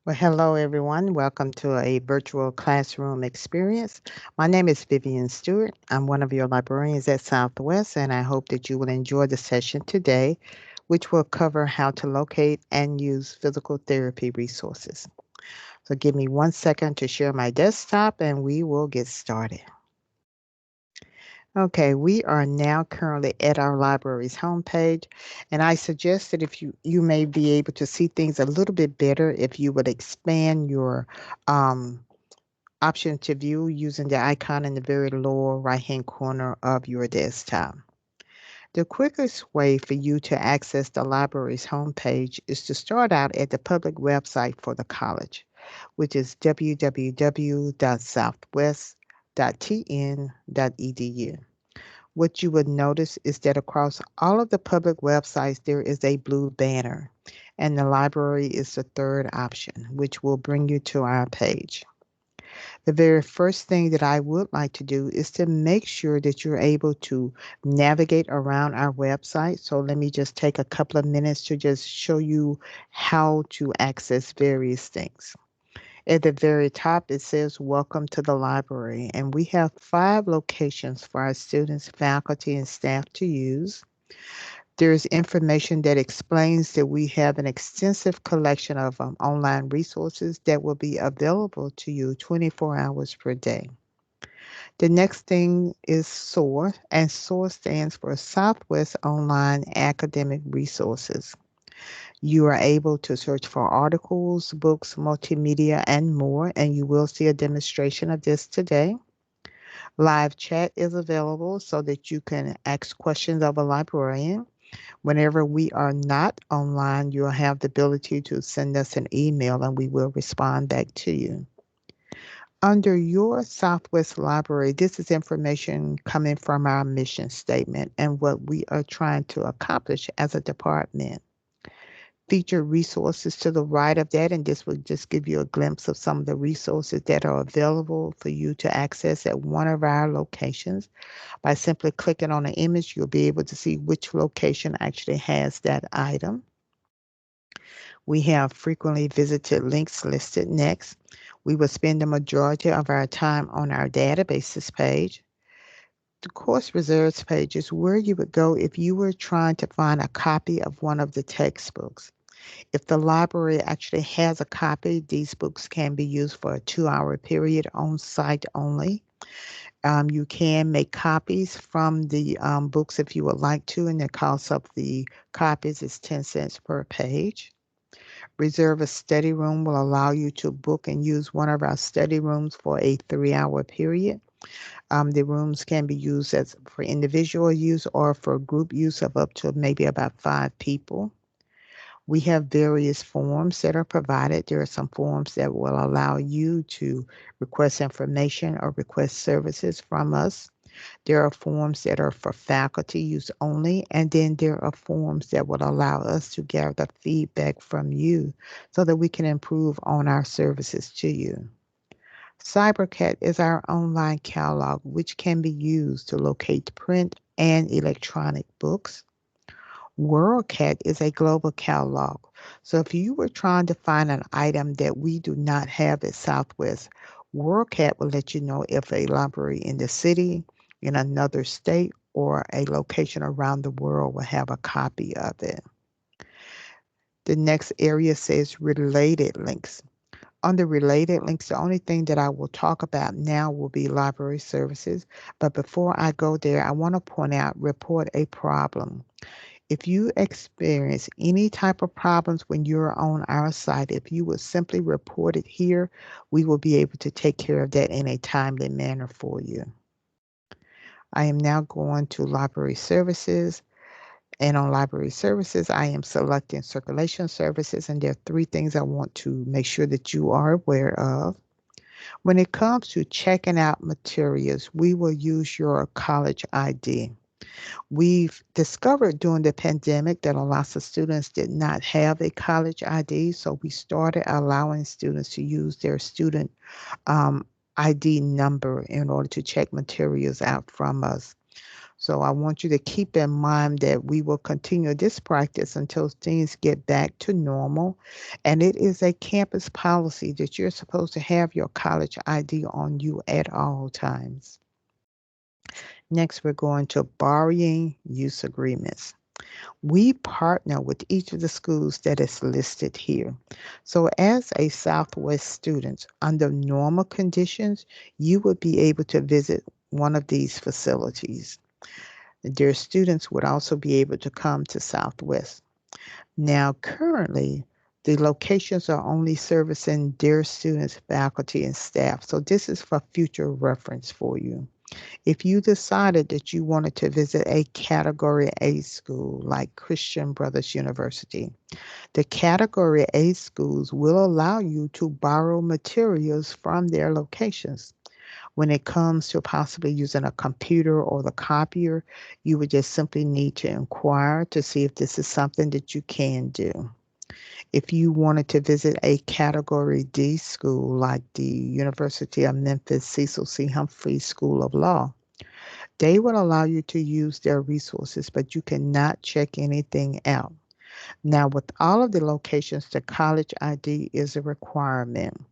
Well, hello everyone. Welcome to a virtual classroom experience. My name is Vivian Stewart. I'm one of your librarians at Southwest, and I hope that you will enjoy the session today, which will cover how to locate and use physical therapy resources. So, give me 1 second to share my desktop, and we will get started. Okay, we are now currently at our library's homepage, and I suggest that if you may be able to see things a little bit better if you would expand your um, option to view using the icon in the very lower right-hand corner of your desktop. The quickest way for you to access the library's homepage is to start out at the public website for the college, which is www.southwest.tn.edu. What you would notice is that across all of the public websites, there is a blue banner, and the library is the third option, which will bring you to our page. The very first thing that I would like to do is to make sure that you're able to navigate around our website. So let me just take a couple of minutes to just show you how to access various things. At the very top, it says Welcome to the library, and we have 5 locations for our students, faculty, and staff to use. There is information that explains that we have an extensive collection of online resources that will be available to you 24 hours per day. The next thing is SOAR, and SOAR stands for Southwest Online Academic Resources. You are able to search for articles, books, multimedia, and more, and you will see a demonstration of this today. Live chat is available so that you can ask questions of a librarian. Whenever we are not online, you'll have the ability to send us an email and we will respond back to you. Under your Southwest Library, this is information coming from our mission statement and what we are trying to accomplish as a department. Featured resources to the right of that, and this will just give you a glimpse of some of the resources that are available for you to access at one of our locations. By simply clicking on an image, you'll be able to see which location actually has that item. We have frequently visited links listed next. We will spend the majority of our time on our databases page. The course reserves page is where you would go if you were trying to find a copy of one of the textbooks. If the library actually has a copy, these books can be used for a 2-hour period on site only. You can make copies from the books if you would like to, and the cost of the copies is 10 cents per page. Reserve a study room will allow you to book and use one of our study rooms for a 3-hour period. The rooms can be used as for individual use or for group use of up to maybe about 5 people. We have various forms that are provided. There are some forms that will allow you to request information or request services from us. There are forms that are for faculty use only, and then there are forms that will allow us to gather feedback from you so that we can improve on our services to you. CyberCat is our online catalog, which can be used to locate print and electronic books. WorldCat is a global catalog. So if you were trying to find an item that we do not have at Southwest, WorldCat will let you know if a library in the city, in another state, or a location around the world will have a copy of it. The next area says related links. Under related links, the only thing that I will talk about now will be library services. But before I go there, I want to point out report a problem. If you experience any type of problems when you're on our site, if you would simply report it here, we will be able to take care of that in a timely manner for you. I am now going to library services. And on library services, I am selecting circulation services. And there are 3 things I want to make sure that you are aware of. When it comes to checking out materials, we will use your college ID. We've discovered during the pandemic that a lot of students did not have a college ID, so we started allowing students to use their student um, ID number in order to check materials out from us. So I want you to keep in mind that we will continue this practice until things get back to normal. And it is a campus policy that you're supposed to have your college ID on you at all times. Next, we're going to borrowing use agreements. We partner with each of the schools that is listed here. So as a Southwest student, under normal conditions, you would be able to visit one of these facilities. Their students would also be able to come to Southwest. Now, currently, the locations are only servicing their students, faculty, and staff. So this is for future reference for you. If you decided that you wanted to visit a Category A school like Christian Brothers University, the Category A schools will allow you to borrow materials from their locations. When it comes to possibly using a computer or the copier, you would just simply need to inquire to see if this is something that you can do. If you wanted to visit a Category D school like the University of Memphis Cecil C. Humphrey School of Law, they will allow you to use their resources, but you cannot check anything out. Now, with all of the locations, the college ID is a requirement.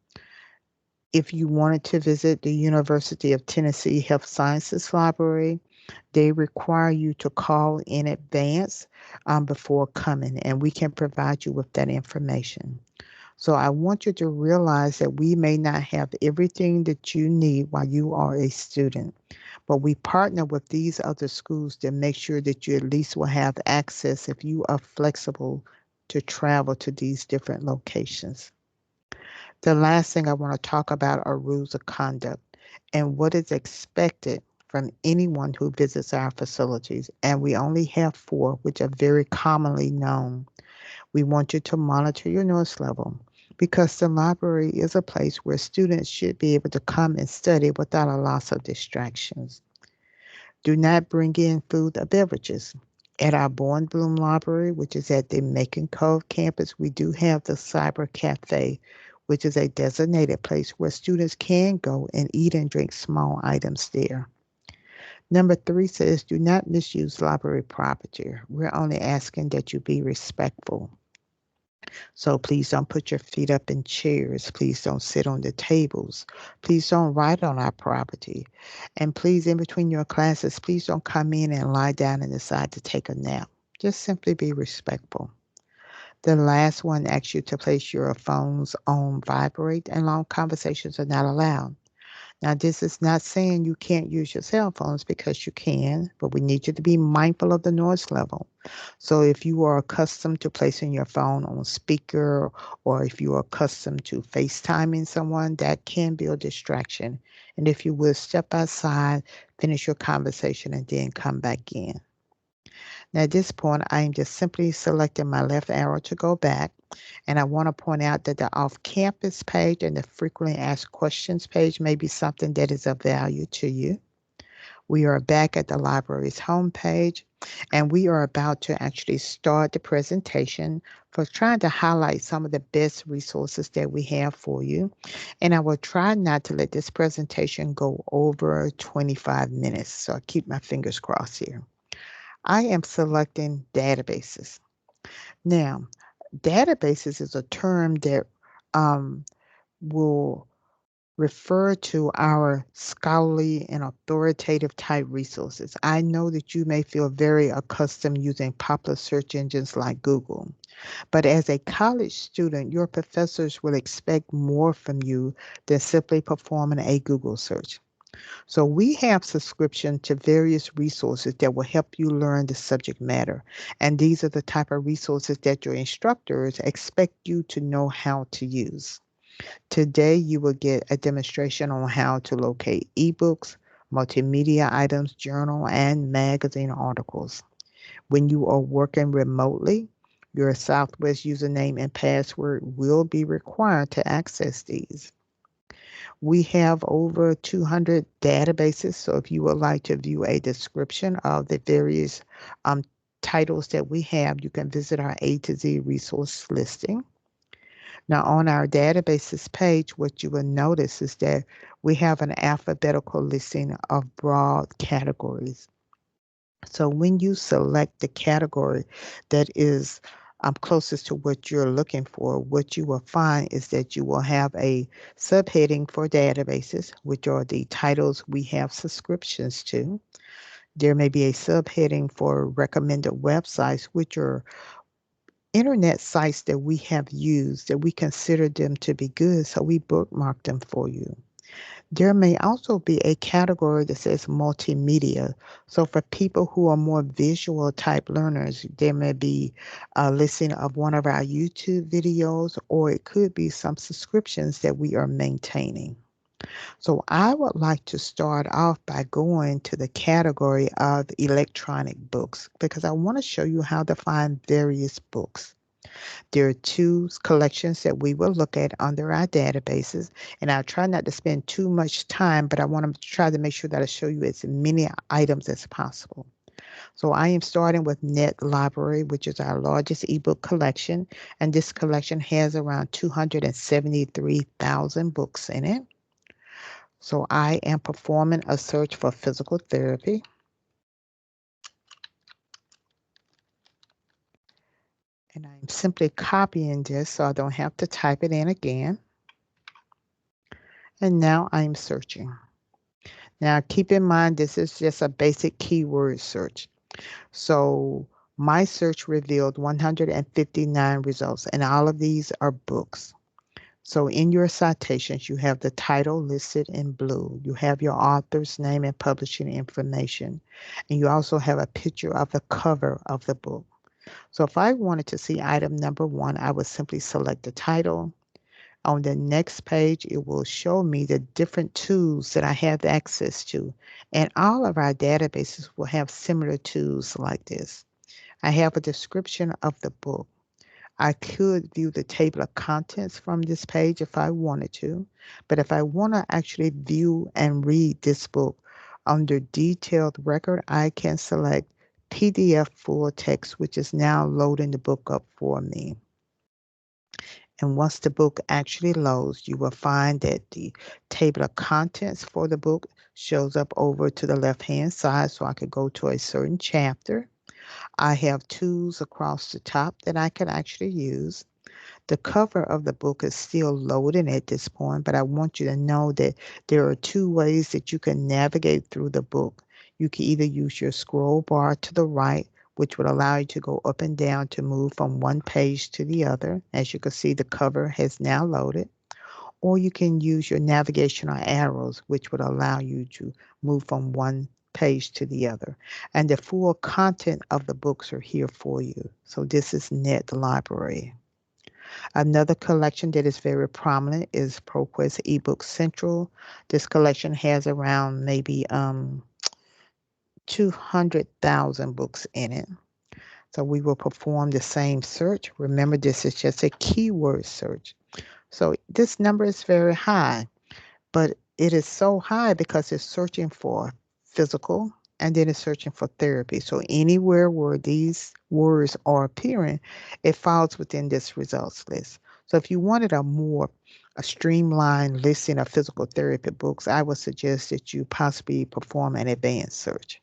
If you wanted to visit the University of Tennessee Health Sciences Library, they require you to call in advance before coming, and we can provide you with that information. So I want you to realize that we may not have everything that you need while you are a student, but we partner with these other schools to make sure that you at least will have access if you are flexible to travel to these different locations. The last thing I want to talk about are rules of conduct and what is expected from anyone who visits our facilities. And we only have four, which are very commonly known. We want you to monitor your noise level because the library is a place where students should be able to come and study without a loss of distractions. Do not bring in food or beverages. At our Born Bloom Library, which is at the Macon Cove campus, we do have the Cyber Cafe, which is a designated place where students can go and eat and drink small items there. Number three says, do not misuse library property. We're only asking that you be respectful. So please don't put your feet up in chairs. Please don't sit on the tables. Please don't write on our property. And please, in between your classes, please don't come in and lie down and decide to take a nap. Just simply be respectful. The last one asks you to place your phones on vibrate and long conversations are not allowed. Now, this is not saying you can't use your cell phones because you can, but we need you to be mindful of the noise level. So if you are accustomed to placing your phone on speaker or if you are accustomed to FaceTiming someone, that can be a distraction. And if you will step outside, finish your conversation, and then come back in. Now, at this point, I am just simply selecting my left arrow to go back. And I want to point out that the off-campus page and the frequently asked questions page may be something that is of value to you. We are back at the library's homepage, and we are about to actually start the presentation for trying to highlight some of the best resources that we have for you. And I will try not to let this presentation go over 25 minutes, so I keep my fingers crossed here. I am selecting databases. Now, databases is a term that um, will refer to our scholarly and authoritative type resources. I know that you may feel very accustomed using popular search engines like Google, but as a college student, your professors will expect more from you than simply performing a Google search. So we have subscription to various resources that will help you learn the subject matter. And these are the type of resources that your instructors expect you to know how to use. Today, you will get a demonstration on how to locate ebooks, multimedia items, journal, and magazine articles. When you are working remotely, your Southwest username and password will be required to access these. We have over 200 databases, so if you would like to view a description of the various um, titles that we have, you can visit our A to Z resource listing. Now, on our databases page, what you will notice is that we have an alphabetical listing of broad categories. So when you select the category that is closest to what you're looking for, what you will find is that you will have a subheading for databases, which are the titles we have subscriptions to. There may be a subheading for recommended websites, which are internet sites that we have used that we consider them to be good, so we bookmark them for you. There may also be a category that says multimedia. So for people who are more visual type learners, there may be a listing of one of our YouTube videos, or it could be some subscriptions that we are maintaining. So I would like to start off by going to the category of electronic books because I want to show you how to find various books. There are two collections that we will look at under our databases, and I'll try not to spend too much time, but I want to try to make sure that I show you as many items as possible. So I am starting with Net Library, which is our largest ebook collection, and this collection has around 273,000 books in it. So I am performing a search for physical therapy. And I'm simply copying this so I don't have to type it in again. And now I'm searching. Now keep in mind, this is just a basic keyword search. So my search revealed 159 results, and all of these are books. So in your citations, you have the title listed in blue. You have your author's name and publishing information. And you also have a picture of the cover of the book. So if I wanted to see item number 1, I would simply select the title. On the next page, it will show me the different tools that I have access to. And all of our databases will have similar tools like this. I have a description of the book. I could view the table of contents from this page if I wanted to, but if I want to actually view and read this book under detailed record, I can select PDF full text, which is now loading the book up for me. And once the book actually loads, you will find that the table of contents for the book shows up over to the left-hand side, so I could go to a certain chapter. I have tools across the top that I can actually use. The cover of the book is still loading at this point, but I want you to know that there are two ways that you can navigate through the book. You can either use your scroll bar to the right, which would allow you to go up and down to move from one page to the other. As you can see, the cover has now loaded. Or you can use your navigational arrows, which would allow you to move from one page to the other. And the full content of the books are here for you. So this is Net Library. Another collection that is very prominent is ProQuest eBook Central. This collection has around maybe 200,000 books in it. So we will perform the same search. Remember, this is just a keyword search. So this number is very high, but it is so high because it's searching for physical and then it's searching for therapy. So anywhere where these words are appearing, it falls within this results list. So if you wanted a streamlined listing of physical therapy books, I would suggest that you possibly perform an advanced search.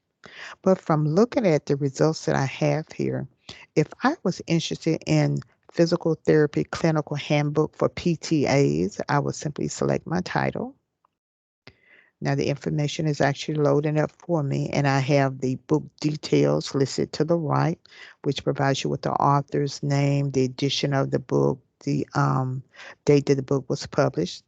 But from looking at the results that I have here, if I was interested in physical therapy clinical handbook for PTAs, I would simply select my title. Now the information is actually loading up for me, and I have the book details listed to the right, which provides you with the author's name, the edition of the book, the date that the book was published.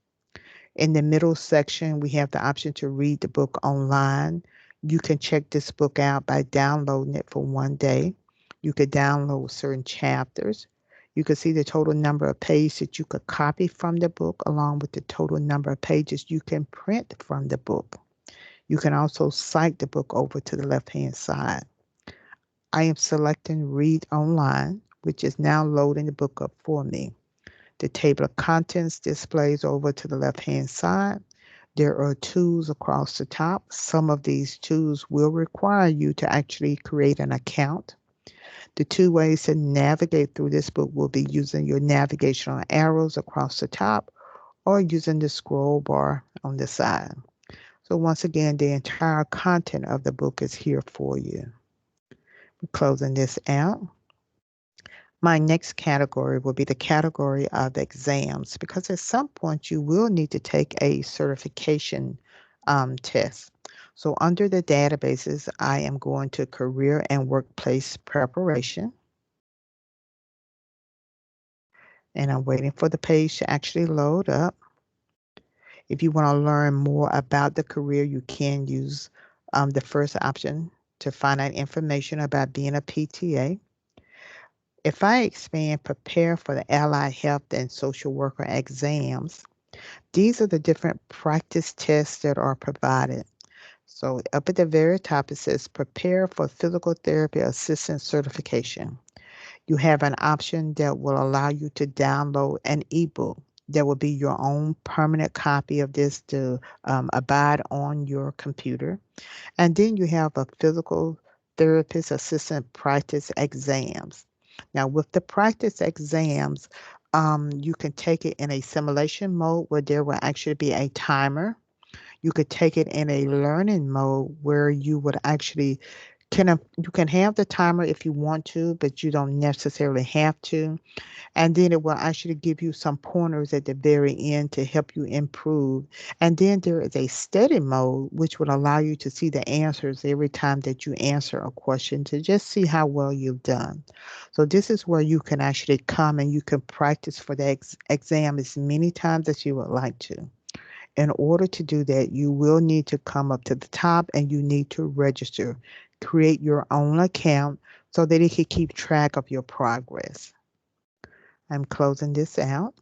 In the middle section, we have the option to read the book online. You can check this book out by downloading it for one day. You could download certain chapters. You can see the total number of pages that you could copy from the book, along with the total number of pages you can print from the book. You can also cite the book over to the left-hand side. I am selecting Read Online, which is now loading the book up for me. The table of contents displays over to the left-hand side. There are tools across the top. Some of these tools will require you to actually create an account. The two ways to navigate through this book will be using your navigational arrows across the top or using the scroll bar on the side. So once again, the entire content of the book is here for you. Closing this out. My next category will be the category of exams because at some point you will need to take a certification test. So under the databases, I am going to career and workplace preparation. And I'm waiting for the page to actually load up. If you want to learn more about the career, you can use the first option to find out information about being a PTA. If I expand prepare for the allied health and social worker exams, these are the different practice tests that are provided. So up at the very top, it says prepare for physical therapy assistant certification. You have an option that will allow you to download an ebook that will be your own permanent copy of this to abide on your computer. And then you have a physical therapist assistant practice exams. Now, with the practice exams, you can take it in a simulation mode where there will actually be a timer. You could take it in a learning mode where you would actually you can have the timer if you want to, but you don't necessarily have to. And then it will actually give you some pointers at the very end to help you improve. And then there is a study mode, which will allow you to see the answers every time that you answer a question to just see how well you've done. So this is where you can actually come and you can practice for the exam as many times as you would like to. In order to do that, you will need to come up to the top and you need to register. Create your own account so that it can keep track of your progress. I'm closing this out.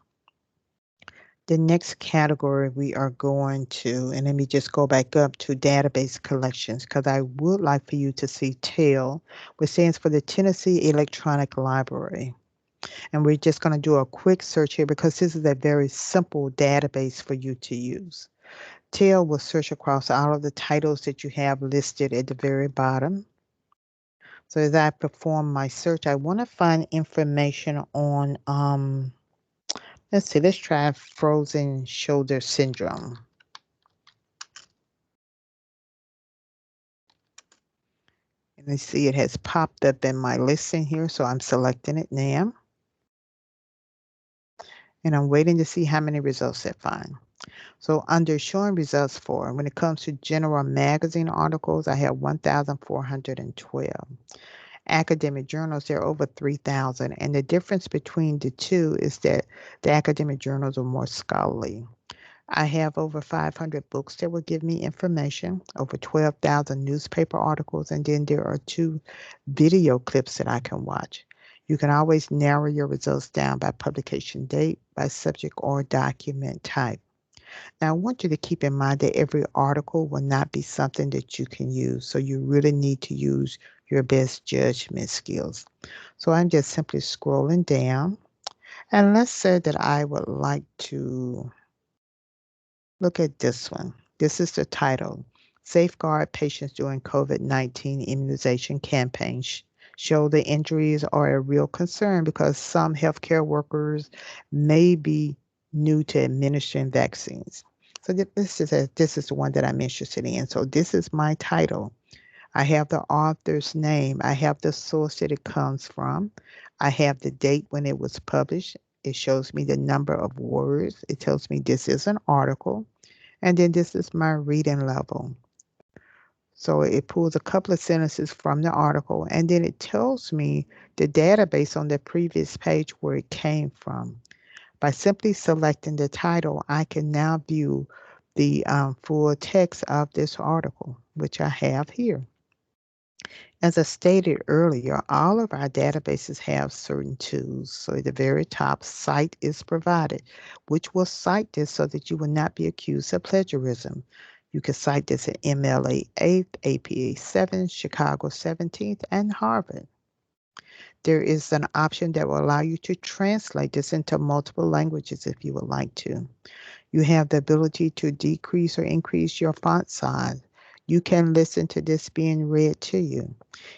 The next category we are going to, and let me just go back up to database collections because I would like for you to see TEL, which stands for the Tennessee Electronic Library. And we're just going to do a quick search here because this is a very simple database for you to use. TEL will search across all of the titles that you have listed at the very bottom. So as I perform my search, I want to find information on let's see, let's try frozen shoulder syndrome. And let's see, it has popped up in my listing here, so I'm selecting it now. And I'm waiting to see how many results it finds. So under showing results for, when it comes to general magazine articles, I have 1,412. Academic journals, there are over 3,000. And the difference between the two is that the academic journals are more scholarly. I have over 500 books that will give me information, over 12,000 newspaper articles, and then there are 2 video clips that I can watch. You can always narrow your results down by publication date, by subject, or document type. Now, I want you to keep in mind that every article will not be something that you can use, so you really need to use your best judgment skills. So I'm just simply scrolling down, and let's say that I would like to look at this one. This is the title, Safeguard Patients During COVID-19 Immunization Campaign. Show the injuries are a real concern because some healthcare workers may be new to administering vaccines. So this is the one that I'm interested in. So this is my title. I have the author's name. I have the source that it comes from. I have the date when it was published. It shows me the number of words. It tells me this is an article. And then this is my reading level. So it pulls a couple of sentences from the article, and then it tells me the database on the previous page where it came from. By simply selecting the title, I can now view the full text of this article, which I have here. As I stated earlier, all of our databases have certain tools. So at the very top, cite is provided, which will cite this so that you will not be accused of plagiarism. You can cite this at MLA 8th, APA 7th, Chicago 17th, and Harvard. There is an option that will allow you to translate this into multiple languages if you would like to. You have the ability to decrease or increase your font size. You can listen to this being read to you.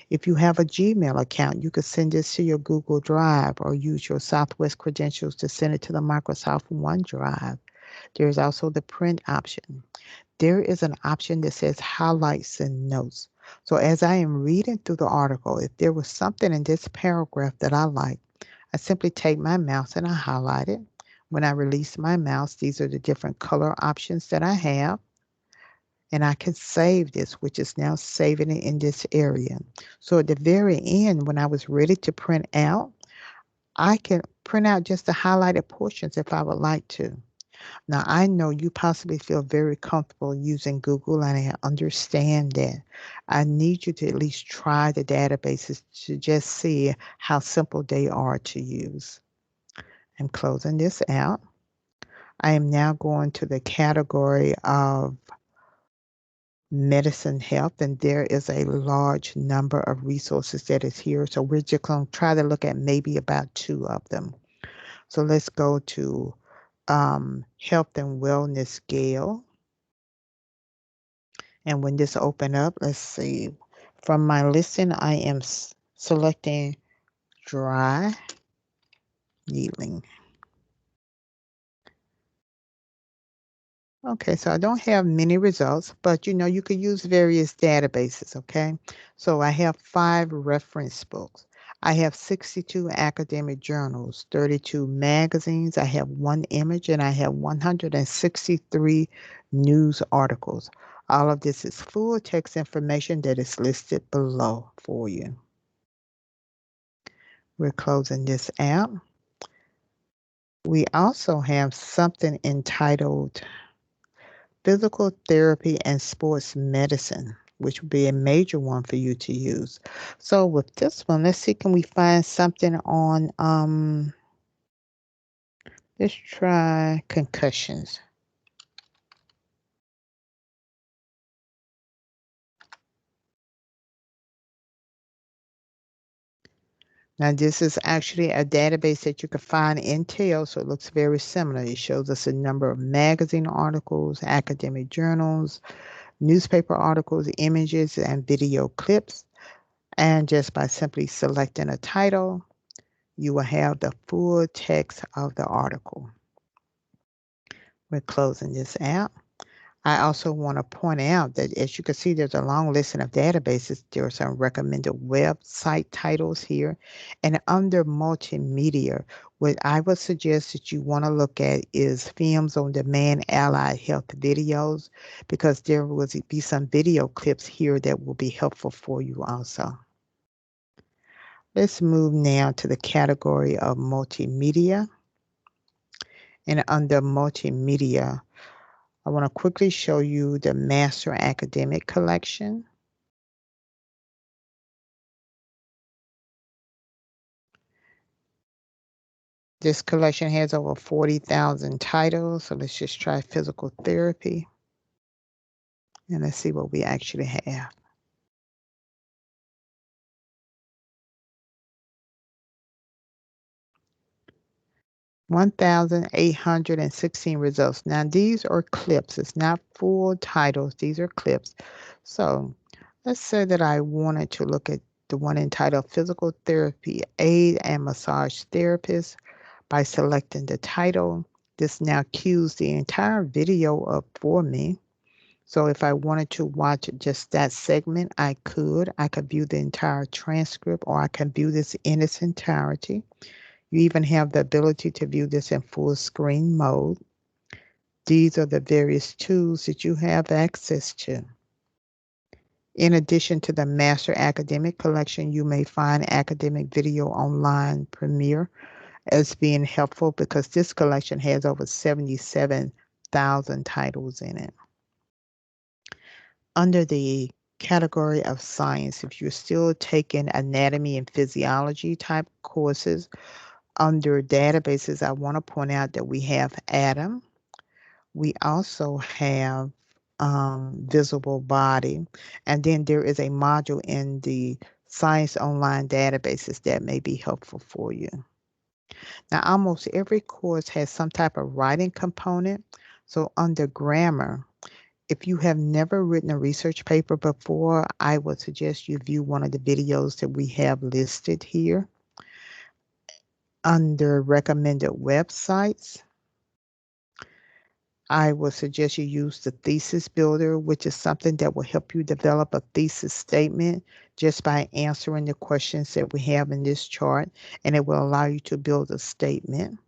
If you have a Gmail account, you could send this to your Google Drive or use your Southwest credentials to send it to the Microsoft OneDrive. There is also the print option. There is an option that says highlights and notes. So as I am reading through the article, if there was something in this paragraph that I like, I simply take my mouse and I highlight it. When I release my mouse, these are the different color options that I have. And I can save this, which is now saving it in this area. So at the very end, when I was ready to print out, I can print out just the highlighted portions if I would like to. Now, I know you possibly feel very comfortable using Google, and I understand that. I need you to at least try the databases to just see how simple they are to use. I'm closing this out. I am now going to the category of medicine health, and there is a large number of resources that is here. So we're just going to try to look at maybe about two of them. So let's go to health and wellness scale. And when this open up, let's see. From my listing, I am selecting dry needling. Okay, so I don't have many results, but you could use various databases, okay? So I have 5 reference books. I have 62 academic journals, 32 magazines, I have 1 image, and I have 163 news articles. All of this is full text information that is listed below for you. We're closing this out. We also have something entitled Physical Therapy and Sports Medicine, which would be a major one for you to use. So with this one, let's see, can we find something on, let's try concussions. Now, this is actually a database that you can find in Tail, so it looks very similar. It shows us a number of magazine articles, academic journals, newspaper articles, images, and video clips. And just by simply selecting a title, you will have the full text of the article. We're closing this out. I also want to point out that as you can see, there's a long list of databases. There are some recommended website titles here. And under multimedia, what I would suggest that you want to look at is Films on Demand Allied Health videos, because there will be some video clips here that will be helpful for you also. Let's move now to the category of multimedia. And under multimedia, I want to quickly show you the Master Academic Collection. This collection has over 40,000 titles, so let's just try physical therapy. And let's see what we actually have. 1,816 results. Now, these are clips. It's not full titles. These are clips. So let's say that I wanted to look at the one entitled Physical Therapy Aid and Massage Therapist. By selecting the title, this now cues the entire video up for me. So if I wanted to watch just that segment, I could. I could view the entire transcript, or I can view this in its entirety. You even have the ability to view this in full screen mode. These are the various tools that you have access to. In addition to the Master Academic Collection, you may find Academic Video Online Premiere as being helpful, because this collection has over 77,000 titles in it. Under the category of science, if you're still taking anatomy and physiology type courses, under databases, I want to point out that we have Atom. We also have Visible Body. And then there is a module in the Science Online databases that may be helpful for you. Now, almost every course has some type of writing component. So under grammar, if you have never written a research paper before, I would suggest you view one of the videos that we have listed here. Under recommended websites, I would suggest you use the thesis builder, which is something that will help you develop a thesis statement just by answering the questions that we have in this chart, and it will allow you to build a statement.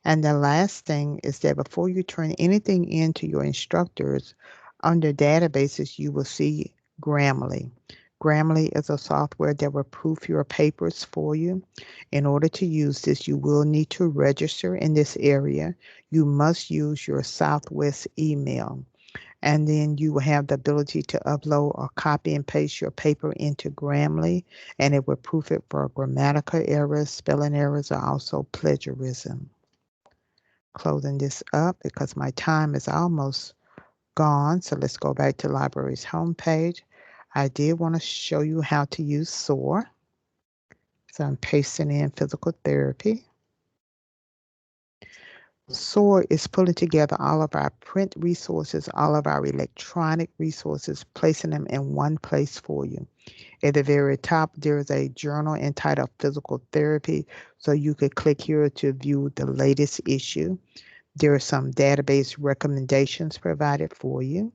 And the last thing is that before you turn anything into your instructors, under databases, you will see Grammarly. Grammarly is a software that will proof your papers for you. In order to use this, you will need to register in this area. You must use your Southwest email. And then you will have the ability to upload or copy and paste your paper into Grammarly, and it will proof it for grammatical errors, spelling errors, or also plagiarism. Closing this up because my time is almost gone. So let's go back to library's homepage. I did want to show you how to use SOAR. So I'm pasting in physical therapy. SOAR is pulling together all of our print resources, all of our electronic resources, placing them in one place for you. At the very top, there is a journal entitled Physical Therapy. So you could click here to view the latest issue. There are some database recommendations provided for you.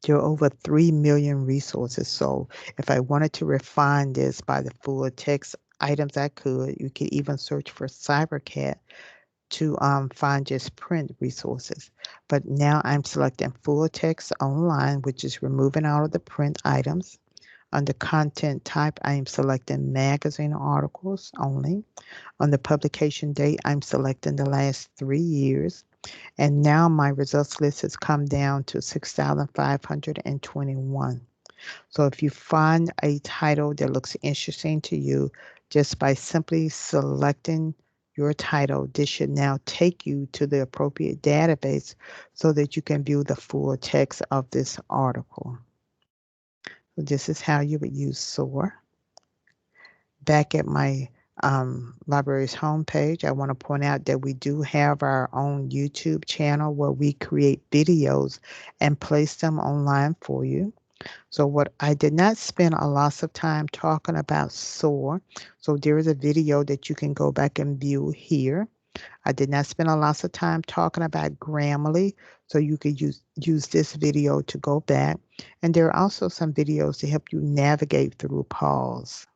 There are over 3 million resources. So if I wanted to refine this by the full text items, I could. You could even search for CyberCat to find just print resources. But now I'm selecting full text online, which is removing all of the print items. Under content type, I am selecting magazine articles only. On the publication date, I'm selecting the last 3 years. And now my results list has come down to 6,521. So if you find a title that looks interesting to you, just by simply selecting your title, this should now take you to the appropriate database so that you can view the full text of this article. So this is how you would use SOAR. Back at my library's homepage, I want to point out that we do have our own YouTube channel where we create videos and place them online for you. So what I did not spend a lot of time talking about SOAR. So there is a video that you can go back and view here. I did not spend a lot of time talking about Grammarly, so you could use this video to go back. And there are also some videos to help you navigate through pause.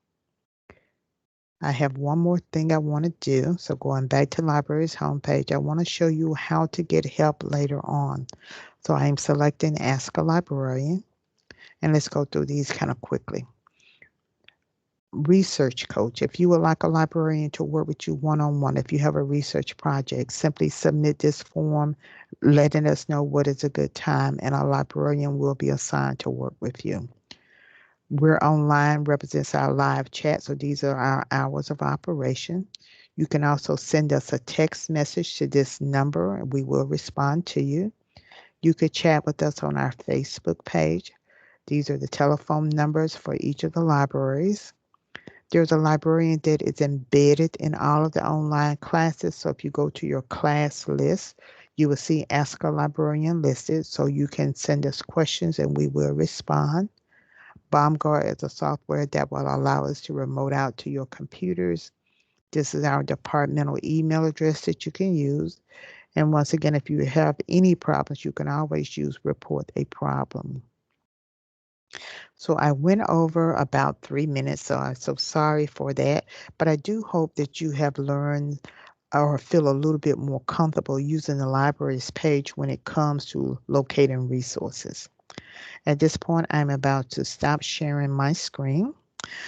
I have one more thing I want to do. So going back to library's homepage, I want to show you how to get help later on. So I am selecting Ask a Librarian. And let's go through these kind of quickly. Research coach. If you would like a librarian to work with you one-on-one, if you have a research project, simply submit this form, letting us know what is a good time, and a librarian will be assigned to work with you. We're online represents our live chat, so these are our hours of operation. You can also send us a text message to this number, and we will respond to you. You could chat with us on our Facebook page. These are the telephone numbers for each of the libraries. There's a librarian that is embedded in all of the online classes. So if you go to your class list, you will see Ask a Librarian listed. So you can send us questions and we will respond. BombGuard is a software that will allow us to remote out to your computers. This is our departmental email address that you can use. And once again, if you have any problems, you can always use Report a Problem. So I went over about 3 minutes, so I'm so sorry for that. But I do hope that you have learned or feel a little bit more comfortable using the library's page when it comes to locating resources. At this point, I'm about to stop sharing my screen.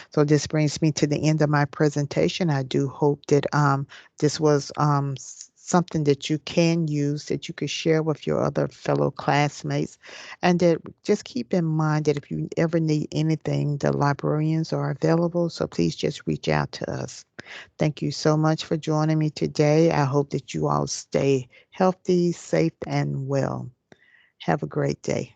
So this brings me to the end of my presentation. I do hope that this was something that you can use, that you could share with your other fellow classmates. And that just keep in mind that if you ever need anything, the librarians are available. So please just reach out to us. Thank you so much for joining me today. I hope that you all stay healthy, safe, and well. Have a great day.